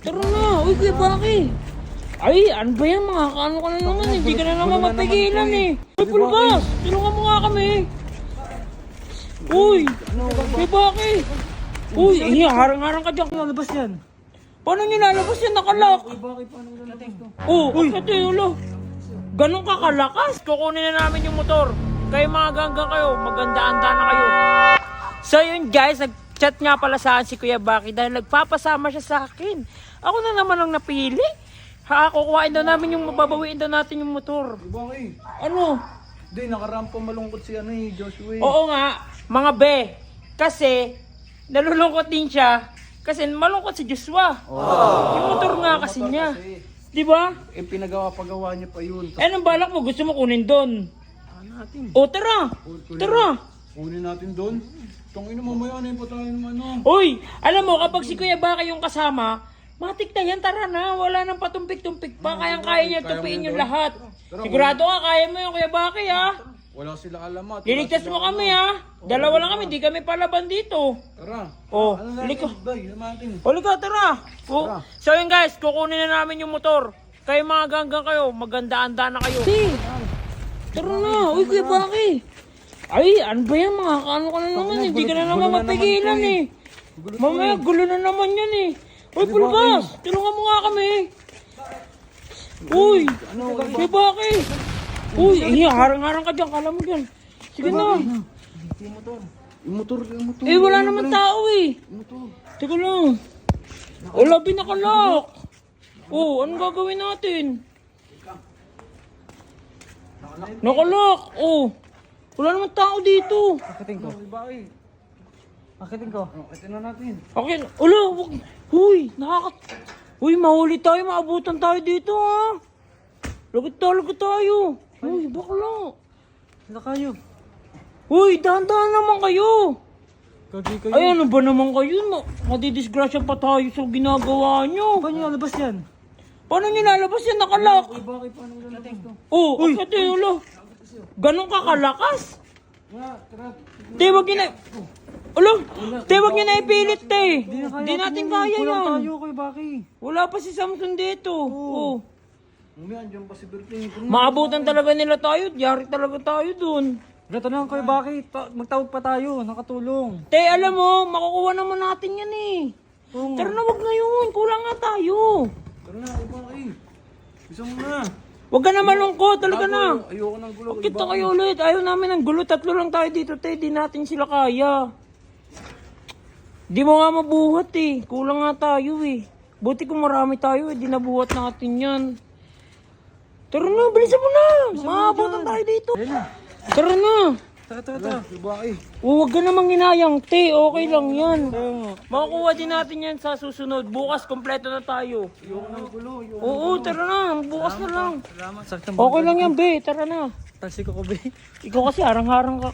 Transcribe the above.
Tara na. Uy, Kuya Baki. Ay, ano ba yan? Mga kaano ka na naman. Hindi ka na naman mapigilan eh. Uy, Pulgas. Tulungan mo nga kami. Uy, Kuya Baki. Uy, harang-harang ka dyan. Lalabas yan. Paano nyo lalabas yan? Nakalak. Uy, bakit paano lalabas to? Uy, kasi ulo. Ganun ka kalakas. Kukunin na namin yung motor. Kayo mga ganggang kayo, maganda-anda na kayo. So yun guys, nag-chat nga pala sa akin si Kuya Baki dahil nagpapasama siya sa akin. Ako na naman ang napili. Kukuhain daw namin yung mababawiin daw natin yung motor. Bakit? Ano? Hindi, nakarampa malungkot si Joshua. Oo nga, mga be. Kasi, nalulungkot din siya. Kasi malungkot si Joshua. Yung motor nga kasi niya. Diba? Pinagawa-pagawa niya pa yun. Eh, anong balak mo? Gusto mo kunin doon? Natin. O, tara. Tara. Kunin natin doon. Tangina mamaya na yung patayin mo ano. Uy, alam mo, kapag si Kuya Baki yung kasama, matik na yan, tara na. Wala nang patumpik-tumpik pa. Kayang-kaya niya tupiin yung lahat. Sigurado ka, kaya mo yung Kuya Baki, ha? Wala sila alamat. Liligtas mo kami, ha? Dalawa lang kami, di kami palaban dito. Tara. Oh, Ano halika. natin? Bay, natin. Halika, tara. Oh. Tara. So yun guys, kukunin na namin yung motor. Kayo mga ganggang kayo, maganda-anda na kayo. Tara na, uy Kuya Baki. Ay, ano ba yan? Mga kaano ka na naman. Hindi ka na naman mapigilan eh. Mamaya, gulo na naman yan eh. Uy, Pulgas, tulungan mo nga kami. Uy, Kuya Baki. Uy, harang-harang ka dyan. Kala mo dyan. Sige na. Yung motor. Eh, wala naman tao eh. Teka lang. Wala, binakalak. Oh, anong gagawin natin? Nakalak. Oh. Wala naman tao dito. Akitin ko. Akitin ko. Akitin na natin. Okay, ulo, wag. Huy, Huy, mahuli tayo, maabutan tayo dito ha. Lagot tayo. Huy, bakla. Sila kayo. Huy, dahan-dahan naman kayo. Kagi kayo. Ay, ano ba naman kayo? Madidisgrasya pa tayo sa ginagawa nyo. Paano nyo lalabas yan? Paano nyo lalabas yan? Nakalak. Uy, bakit paano lalabas to? Oh, kasi ulo. Ganun ka kalakas. Tara. Te, wag nyo na... Ulo, te, wag nyo na ipilit, te. Di natin kaya Kulang yan. tayo kay Baki. Wala pa si Samson dito. Oh. Mamaya, andyan pa si Berting. Maabutan talaga nila tayo. Yari talaga tayo dun. Gato na kay Baki. Magtawag pa tayo. Nakatulong. Te, alam mo, makukuha naman natin yan eh. Tara na, wag na yun. Kulang nga tayo. Tara na, kay Baki. Bisa mo na. Wag ka na malungkot. Talaga na. Ayoko ng gulo. Kita kayo ulit. Ayaw namin ng gulo. 3 lang tayo dito, te. Di natin sila kaya. Di mo nga mabuhat eh. Kulang nga tayo eh. Buti kung marami tayo eh. Di nabuhat natin yan. Tara na, bilisan mo na. Maabutan tayo dito. Tara na. Tara. Kay Baki. Huwag ka namang hinayang, te. Okay lang yan. Makukuha din natin yan sa susunod. Bukas, kompleto na tayo. Ayoko ng gulo. Oo, tara na. Bukas na lang. Salamat. Saktan Okay lang yan, be. Tara na. Taxi ko be. Ikaw kasi harang-harang ka.